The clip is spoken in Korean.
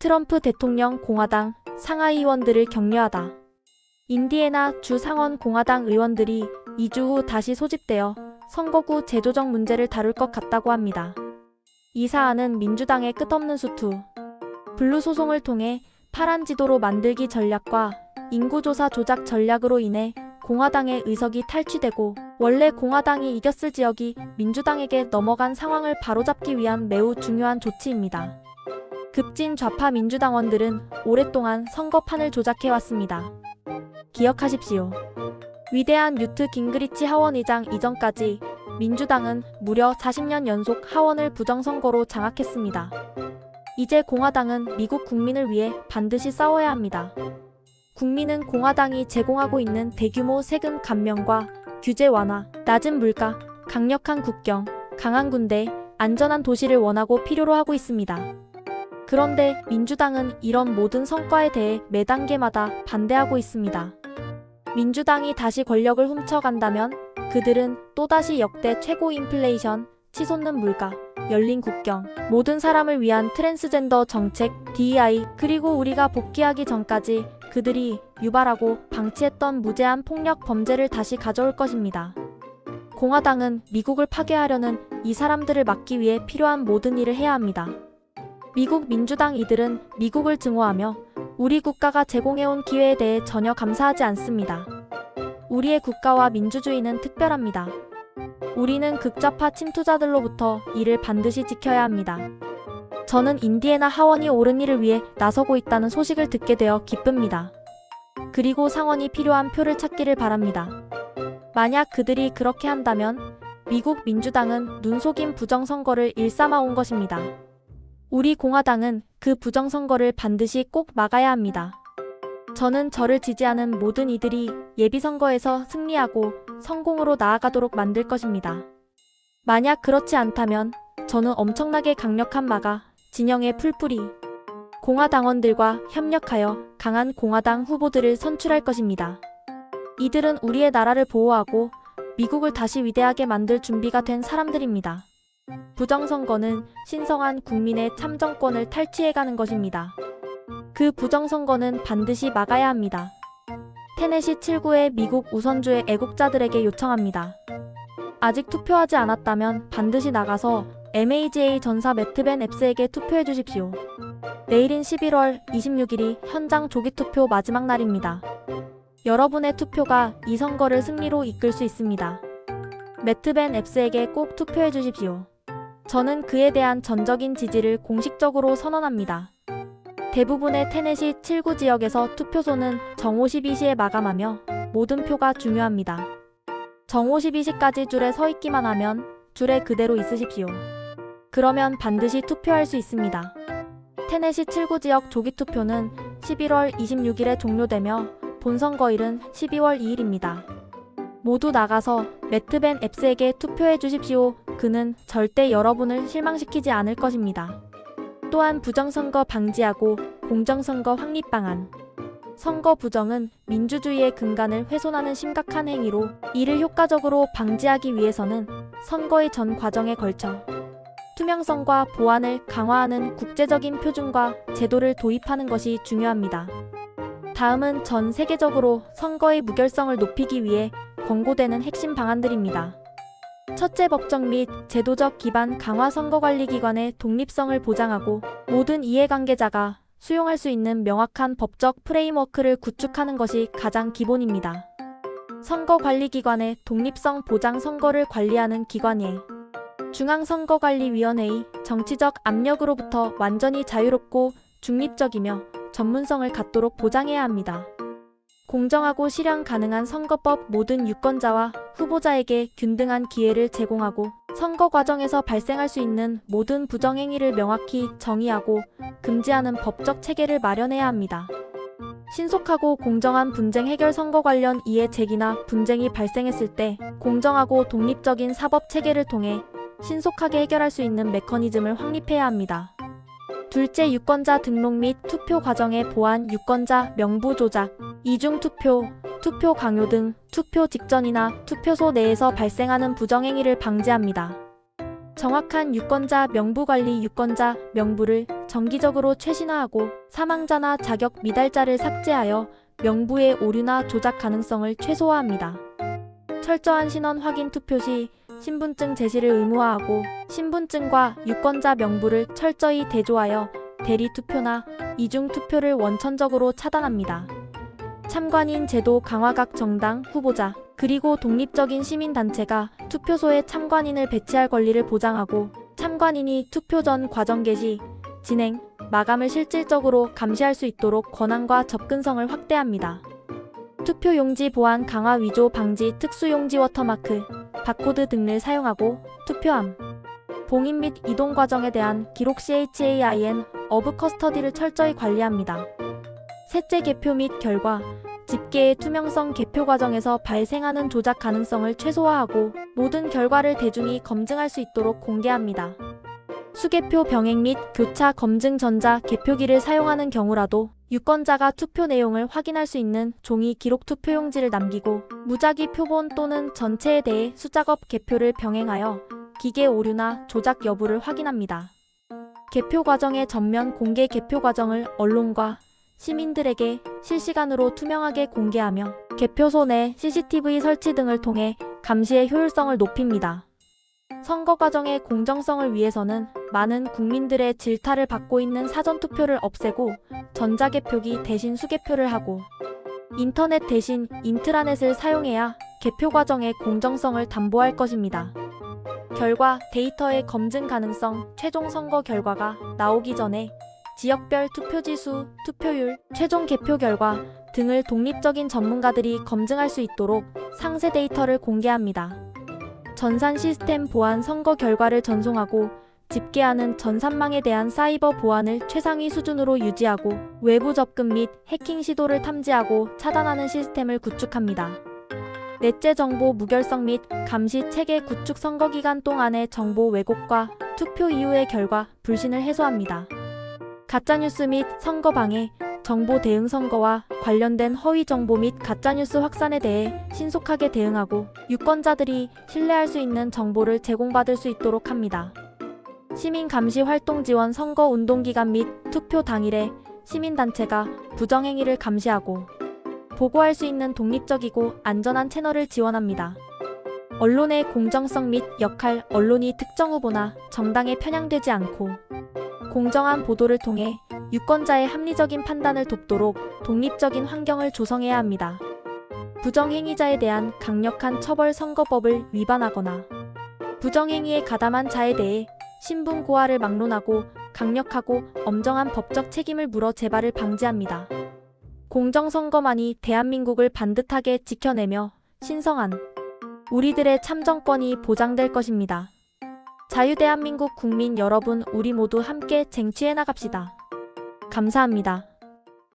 트럼프 대통령 공화당 상하이 의원들을 격려하다. 인디애나 주 상원 공화당 의원들이 2주 후 다시 소집되어 선거구 재조정 문제를 다룰 것 같다고 합니다. 이 사안은 민주당의 끝없는 수투, 블루 소송을 통해 파란 지도로 만들기 전략과 인구조사 조작 전략으로 인해 공화당의 의석이 탈취되고 원래 공화당이 이겼을 지역이 민주당에게 넘어간 상황을 바로잡기 위한 매우 중요한 조치입니다. 급진 좌파 민주당원들은 오랫동안 선거판을 조작해왔습니다. 기억하십시오. 위대한 뉴트 깅그리치 하원 의장 이전까지 민주당은 무려 40년 연속 하원을 부정선거로 장악했습니다. 이제 공화당은 미국 국민을 위해 반드시 싸워야 합니다. 국민은 공화당이 제공하고 있는 대규모 세금 감면과 규제 완화, 낮은 물가, 강력한 국경, 강한 군대, 안전한 도시를 원하고 필요로 하고 있습니다. 그런데 민주당은 이런 모든 성과에 대해 매 단계마다 반대하고 있습니다. 민주당이 다시 권력을 훔쳐간다면 그들은 또다시 역대 최고 인플레이션, 치솟는 물가, 열린 국경, 모든 사람을 위한 트랜스젠더 정책, DEI, 그리고 우리가 복귀하기 전까지 그들이 유발하고 방치했던 무제한 폭력 범죄를 다시 가져올 것입니다. 공화당은 미국을 파괴하려는 이 사람들을 막기 위해 필요한 모든 일을 해야 합니다. 미국 민주당 이들은 미국을 증오하며 우리 국가가 제공해온 기회에 대해 전혀 감사하지 않습니다. 우리의 국가와 민주주의는 특별합니다. 우리는 극좌파 침투자들로부터 이를 반드시 지켜야 합니다. 저는 인디애나 하원이 옳은 일을 위해 나서고 있다는 소식을 듣게 되어 기쁩니다. 그리고 상원이 필요한 표를 찾기를 바랍니다. 만약 그들이 그렇게 한다면 미국 민주당은 눈속임 부정선거를 일삼아온 것입니다. 우리 공화당은 그 부정선거를 반드시 꼭 막아야 합니다. 저는 저를 지지하는 모든 이들이 예비선거에서 승리하고 성공으로 나아가도록 만들 것입니다. 만약 그렇지 않다면 저는 엄청나게 강력한 마가 진영의 풀뿌리 공화당원들과 협력하여 강한 공화당 후보들을 선출할 것입니다. 이들은 우리의 나라를 보호하고 미국을 다시 위대하게 만들 준비가 된 사람들입니다. 부정선거는 신성한 국민의 참정권을 탈취해가는 것입니다. 그 부정선거는 반드시 막아야 합니다. 테네시 7구의 미국 우선주의 애국자들에게 요청합니다. 아직 투표하지 않았다면 반드시 나가서 MAGA 전사 매트 벤 앱스에게 투표해 주십시오. 내일인 11월 26일이 현장 조기투표 마지막 날입니다. 여러분의 투표가 이 선거를 승리로 이끌 수 있습니다. 매트 벤 앱스에게 꼭 투표해 주십시오. 저는 그에 대한 전적인 지지를 공식적으로 선언합니다. 대부분의 테네시 7구 지역에서 투표소는 정오 12시에 마감하며 모든 표가 중요합니다. 정오 12시까지 줄에 서 있기만 하면 줄에 그대로 있으십시오. 그러면 반드시 투표할 수 있습니다. 테네시 7구 지역 조기투표는 11월 26일에 종료되며 본선거일은 12월 2일입니다. 모두 나가서 매트 벤 앱스에게 투표해 주십시오. 그는 절대 여러분을 실망시키지 않을 것입니다. 또한 부정선거 방지하고 공정선거 확립 방안. 선거 부정은 민주주의의 근간을 훼손하는 심각한 행위로 이를 효과적으로 방지하기 위해서는 선거의 전 과정에 걸쳐 투명성과 보안을 강화하는 국제적인 표준과 제도를 도입하는 것이 중요합니다. 다음은 전 세계적으로 선거의 무결성을 높이기 위해 권고되는 핵심 방안들입니다. 첫째, 법적 및 제도적 기반 강화 선거관리기관의 독립성을 보장하고 모든 이해관계자가 수용할 수 있는 명확한 법적 프레임워크를 구축하는 것이 가장 기본입니다. 선거관리기관의 독립성 보장. 선거를 관리하는 기관의 중앙선거관리위원회의 정치적 압력으로부터 완전히 자유롭고 중립적이며 전문성을 갖도록 보장해야 합니다. 공정하고 실현 가능한 선거법. 모든 유권자와 후보자에게 균등한 기회를 제공하고 선거 과정에서 발생할 수 있는 모든 부정행위를 명확히 정의하고 금지하는 법적 체계를 마련해야 합니다. 신속하고 공정한 분쟁 해결. 선거 관련 이해 제기나 분쟁이 발생했을 때 공정하고 독립적인 사법 체계를 통해 신속하게 해결할 수 있는 메커니즘을 확립해야 합니다. 둘째, 유권자 등록 및 투표 과정의 보안. 유권자 명부 조작, 이중투표, 투표 강요 등 투표 직전이나 투표소 내에서 발생하는 부정행위를 방지합니다. 정확한 유권자 명부 관리 유권자 명부를 정기적으로 최신화하고 사망자나 자격 미달자를 삭제하여 명부의 오류나 조작 가능성을 최소화합니다. 철저한 신원 확인 투표 시 신분증 제시를 의무화하고 신분증과 유권자 명부를 철저히 대조하여 대리 투표나 이중 투표를 원천적으로 차단합니다. 참관인 제도 강화. 각 정당, 후보자, 그리고 독립적인 시민단체가 투표소에 참관인을 배치할 권리를 보장하고 참관인이 투표 전 과정 개시, 진행, 마감을 실질적으로 감시할 수 있도록 권한과 접근성을 확대합니다. 투표용지 보안 강화. 위조 방지. 특수용지 워터마크, 바코드 등을 사용하고 투표함, 봉인 및 이동 과정에 대한 기록 CHAIN of 커스터디를 철저히 관리합니다. 셋째, 개표 및 결과, 집계의 투명성. 개표 과정에서 발생하는 조작 가능성을 최소화하고 모든 결과를 대중이 검증할 수 있도록 공개합니다. 수개표 병행 및 교차 검증. 전자 개표기를 사용하는 경우라도 유권자가 투표 내용을 확인할 수 있는 종이 기록 투표용지를 남기고 무작위 표본 또는 전체에 대해 수작업 개표를 병행하여 기계 오류나 조작 여부를 확인합니다. 개표 과정의 전면 공개. 개표 과정을 언론과 시민들에게 실시간으로 투명하게 공개하며 개표소 내 CCTV 설치 등을 통해 감시의 효율성을 높입니다. 선거 과정의 공정성을 위해서는 많은 국민들의 질타를 받고 있는 사전투표를 없애고 전자개표기 대신 수개표를 하고 인터넷 대신 인트라넷을 사용해야 개표 과정의 공정성을 담보할 것입니다. 결과, 데이터의 검증 가능성. 최종 선거 결과가 나오기 전에 지역별 투표지 수, 투표율, 최종 개표 결과 등을 독립적인 전문가들이 검증할 수 있도록 상세 데이터를 공개합니다. 전산 시스템 보안. 선거 결과를 전송하고 집계하는 전산망에 대한 사이버 보안을 최상위 수준으로 유지하고 외부 접근 및 해킹 시도를 탐지하고 차단하는 시스템을 구축합니다. 넷째, 정보 무결성 및 감시 체계 구축. 선거 기간 동안의 정보 왜곡과 투표 이후의 결과 불신을 해소합니다. 가짜뉴스 및 선거 방해, 정보 대응. 선거와 관련된 허위 정보 및 가짜뉴스 확산에 대해 신속하게 대응하고 유권자들이 신뢰할 수 있는 정보를 제공받을 수 있도록 합니다. 시민 감시 활동 지원. 선거 운동 기간 및 투표 당일에 시민단체가 부정행위를 감시하고 보고할 수 있는 독립적이고 안전한 채널을 지원합니다. 언론의 공정성 및 역할. 언론이 특정 후보나 정당에 편향되지 않고 공정한 보도를 통해 유권자의 합리적인 판단을 돕도록 독립적인 환경을 조성해야 합니다. 부정행위자에 대한 강력한 처벌. 선거법을 위반하거나 부정행위에 가담한 자에 대해 신분 고하를 막론하고 강력하고 엄정한 법적 책임을 물어 재발을 방지합니다. 공정선거만이 대한민국을 반듯하게 지켜내며 신성한 우리들의 참정권이 보장될 것입니다. 자유대한민국 국민 여러분, 우리 모두 함께 쟁취해 나갑시다. 감사합니다.